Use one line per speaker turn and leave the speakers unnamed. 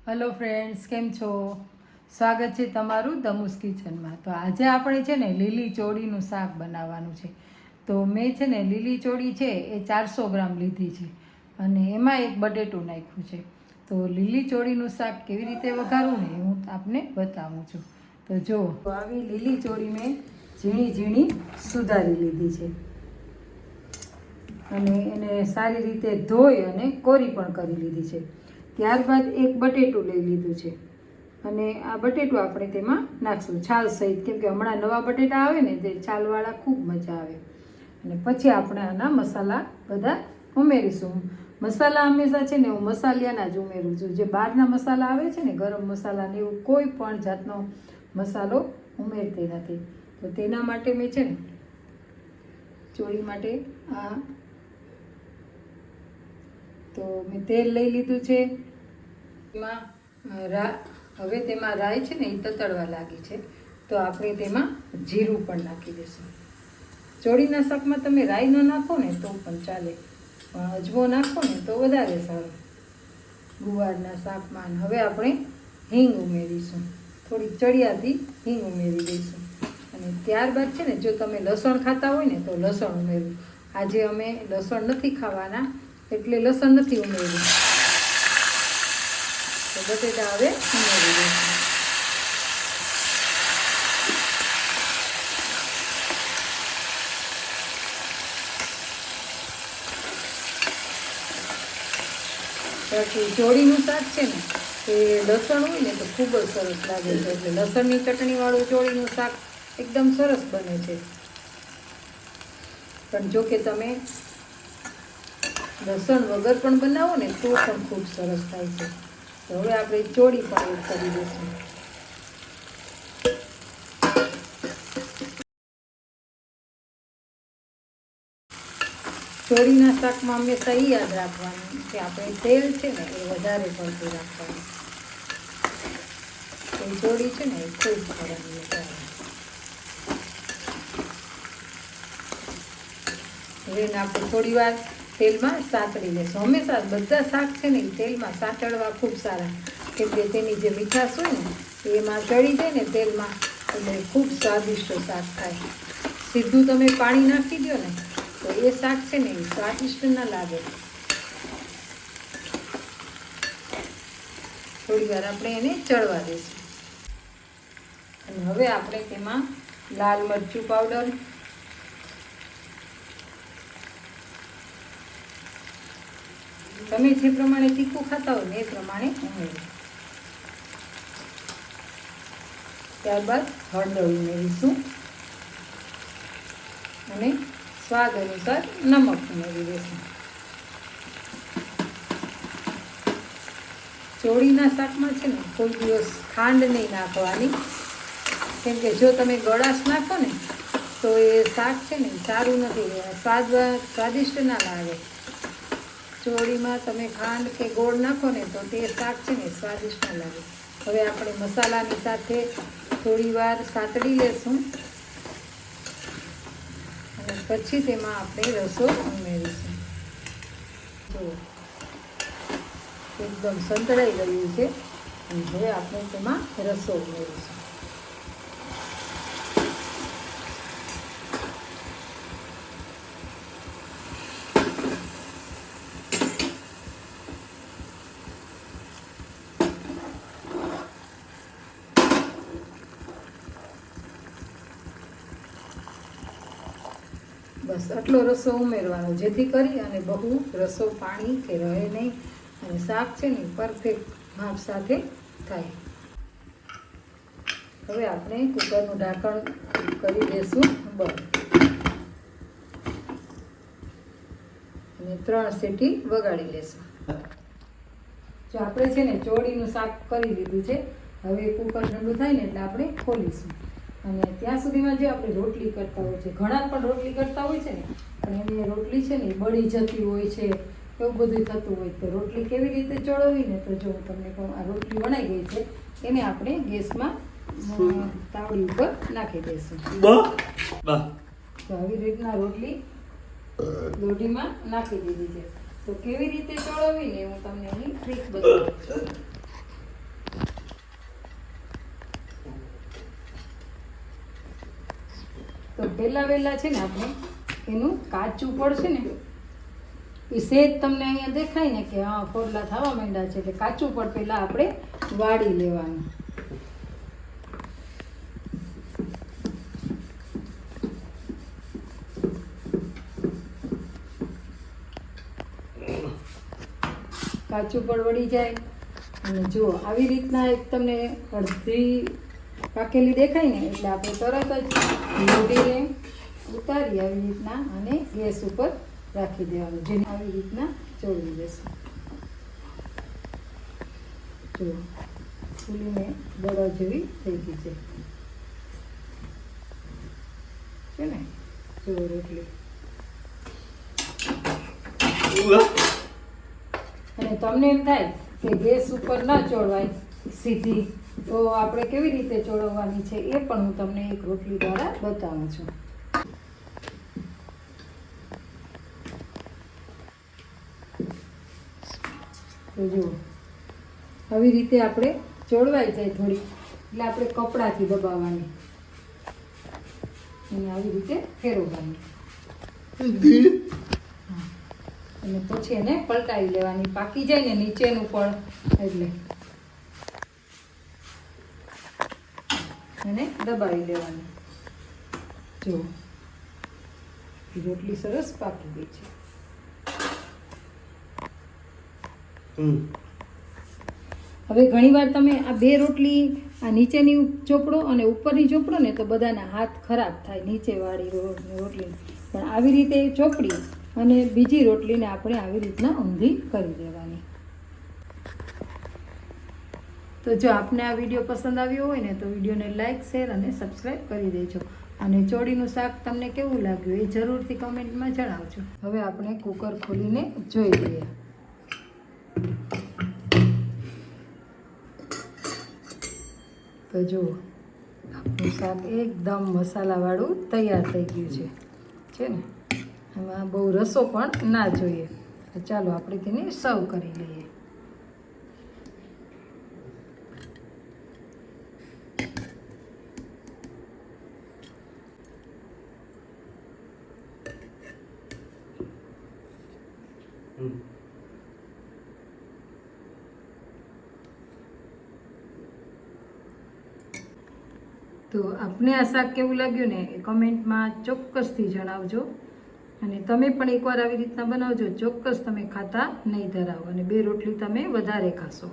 Hello friends, કેમ છો? સ્વાગત છે તમારું દમુસ કિચનમાં. તો આજે આપણે છે ને લીલી ચોળીનું શાક બનાવવાનું છે. તો મેં છે ને લીલી ચોળી છે એ 400 ગ્રામ લીધી છે અને એમાં એક બટેટું નાખ્યું છે. તો લીલી ચોળીનું શાક કેવી રીતે વઘારવું ને હું આપને બતાવું છું. તો જો આવી લીલી ચોળી મેં ઝીણી ઝીણી સુધારી લીધી છે અને એને સારી રીતે ધોઈ અને કોરી પણ કરી લીધી છે. ત્યારબાદ એક બટેટું લઈ લીધું છે અને આ બટેટું આપણે તેમાં નાખશું છાલ સહિત, કેમ કે હમણાં નવા બટેટા આવે ને તે છાલવાળા ખૂબ મજા આવે. અને પછી આપણે આના મસાલા બધા ઉમેરીશું. મસાલા હંમેશા છે ને હું મસાલિયાના જ ઉમેરું છું. જે બહારના મસાલા આવે છે ને ગરમ મસાલા ને એવું કોઈ પણ જાતનો મસાલો ઉમેરતી નથી. તો તેના માટે મેં છે ને ચોળી માટે તો મેં તેલ લઈ લીધું છે. હવે તેમાં રાઈ છે ને એ તતડવા લાગી છે, તો આપણે તેમાં જીરું પણ નાખી દઈશું. ચોળીના શાકમાં તમે રાઈ ન નાખો ને તો પણ ચાલે, પણ અજમો નાખો ને તો વધારે સારું ગુવારના શાકમાં. હવે આપણે હિંગ ઉમેરીશું, થોડી ચડિયાતી હિંગ ઉમેરી દઈશું. અને ત્યારબાદ છે ને જો તમે લસણ ખાતા હોય ને તો લસણ ઉમેરવું. આજે અમે લસણ નથી ખાવાના એટલે લસણ નથી ઉમેર્યું. તો બટેટા હવે ઉમેરી દઈશું. પછી ચોળીનું શાક છે ને એ લસણ હોય ને તો ખૂબ જ સરસ લાગે છે, એટલે લસણની ચટણીવાળું ચોળીનું શાક એકદમ સરસ બને છે. પણ જો કે તમે લસણ વગર પણ બનાવો ને તો પણ ખૂબ સરસ થાય છે. તો હવે આપણે ચોળી પણ એડ કરી દઈશું. ચોળીના શાકમાં હંમેશા એ યાદ રાખવાનું કે આપણે તેલ છે ને એ વધારે પડતું રાખવાનું. એ ચોળી છે ને એ ખૂબ સરસ છે. હવે આપણે થોડી વાર તેલમાં સાતળી લઈશું. હંમેશા બધા શાક છે ને એ તેલમાં સાતળવા ખૂબ સારા, કેમ કે તેની જે મીઠાશ હોય ને એમાં ચડી જાય ને તેલમાં, એટલે ખૂબ સ્વાદિષ્ટ શાક થાય. સીધું તમે પાણી નાખી દો ને તો એ શાક છે ને એ સ્વાદિષ્ટ ના લાગે. થોડી વાર આપણે એને ચડવા દઈશું. અને હવે આપણે તેમાં લાલ મરચું પાવડર, તમે જે પ્રમાણે તીખું ખાતા હોય ને એ પ્રમાણે ઉમેરો. ત્યારબાદ હળદર ઉમેરીશું અને સ્વાદ અનુસાર નમક ઉમેરી દઈશું. ચોળીના શાકમાં છે ને કોઈ દિવસ ખાંડ નહીં નાખવાની, કેમ કે જો તમે ગળાશ નાખો ને તો એ શાક છે ને સારું નથી, સ્વાદિષ્ટ ના લાગે. ચોળીમાં તમે ખાંડ કે ગોળ નાખો ને તો તે શાક છે ને સ્વાદિષ્ટ ના લાગે. હવે આપણે મસાલાની સાથે થોડી વાર સાતળી લેશું અને પછી તેમાં આપણે રસો ઉમેરીશું. જો એકદમ સંતળાઈ ગયું છે અને હવે આપણે તેમાં રસો ઉમેરીશું. બસ આટલો રસો ઉમેરવાનો, જેથી કરી અને બહુ રસો પાણી કે રહે નહીં અને શાક છે ને પરફેક્ટ માપ સાથે થાય. હવે આપણે કુકરનું ઢાંકણ કરી દઈશું બંધ અને 3 સીટી વગાડી લેશું. જો આપણે છે ને ચોળીનું શાક કરી લીધું છે. હવે કુકર ઠંડુ થાય ને એટલે આપણે ખોલીશું. અને ત્યાં સુધીમાં જે આપણે રોટલી કરતા હોય છે, ઘણા પણ રોટલી કરતા હોય છે ને, પણ એની રોટલી છે ને બળી જતી હોય છે, એવું બધું થતું હોય. તો રોટલી કેવી રીતે ચોળવવી ને, તો જો હું તમને કહું, આ રોટલી વણાઈ ગઈ છે, એને આપણે ગેસમાં તાવડી ઉપર નાખી દઈશું. તો આવી રીતના રોટલી લોઢીમાં નાખી દીધી છે. તો કેવી રીતે ચોળવવી ને હું તમને એની ટ્રીક બતાવું છું. પહેલાં વહેલા છે ને આપણે એનું કાચું પડશે ને એ સેજ તમને અહીંયા દેખાય ને કે હા ફોડલા થવા માંડ્યા છે એટલે કાચું પડ પહેલાં આપણે વાળી લેવાનું. કાચું પડ વળી જાય અને જો આવી રીતના એક તમને અડધી પાકેલી દેખાય ને એટલે આપણે તરત જ લોઢીને ઉતારી આવી રીતના અને ગેસ ઉપર રાખી દેવાનું, જેને આવી રીતના ચોળી દેશું. જો ફૂલીને દડા જેવી થઈ ગઈ છે ને, જો રોટલી. અને તમને એમ થાય કે ગેસ ઉપર ન ચોળવાય સીધી, તો આપણે કેવી રીતે ચોળવવાની છે એ પણ હું તમને એક રોટલી દ્વારા બતાવું છું. તો જુઓ આવી રીતે આપણે ચોળવાઈ જાય થોડી એટલે આપણે કપડાથી દબાવવાની અને આવી રીતે ફેરવવાની અને પછી એને પલટાવી લેવાની. પાકી જાય ને નીચેનું પણ એટલે અને દબાવી લેવાની. જો રોટલી સરસ પાકી ગઈ છે. હવે ઘણીવાર તમે આ બે રોટલી આ નીચેની ચોપડો અને ઉપરની ચોપડો ને તો બધાના હાથ ખરાબ થાય નીચેવાળી રોટલી. પણ આવી રીતે ચોપડી અને બીજી રોટલીને આપણે આવી રીતના ઊંધી કરી દેવાની. તો જો આપને આ વિડીયો પસંદ આવ્યો હોય ને તો વિડીયોને લાઇક, શેર અને સબસ્ક્રાઈબ કરી દેજો. અને ચોળીનું શાક તમને કેવું લાગ્યું એ જરૂરથી કમેન્ટમાં જણાવજો. હવે આપણે કુકર ખોલીને જોઈ લઈએ. તો જુઓ આપણું શાક એકદમ મસાલાવાળું તૈયાર થઈ ગયું છે ને. એમાં બહુ રસો પણ ના જોઈએ. તો ચાલો આપણે તેને સર્વ કરી લઈએ. તો આપને આ શાક કેવું લાગ્યું ને એ કમેન્ટમાં ચોક્કસથી જણાવજો. અને તમે પણ એકવાર આવી રીતના બનાવજો, ચોક્કસ તમે ખાતા નહીં ધરાવો અને બે રોટલી તમે વધારે ખાશો.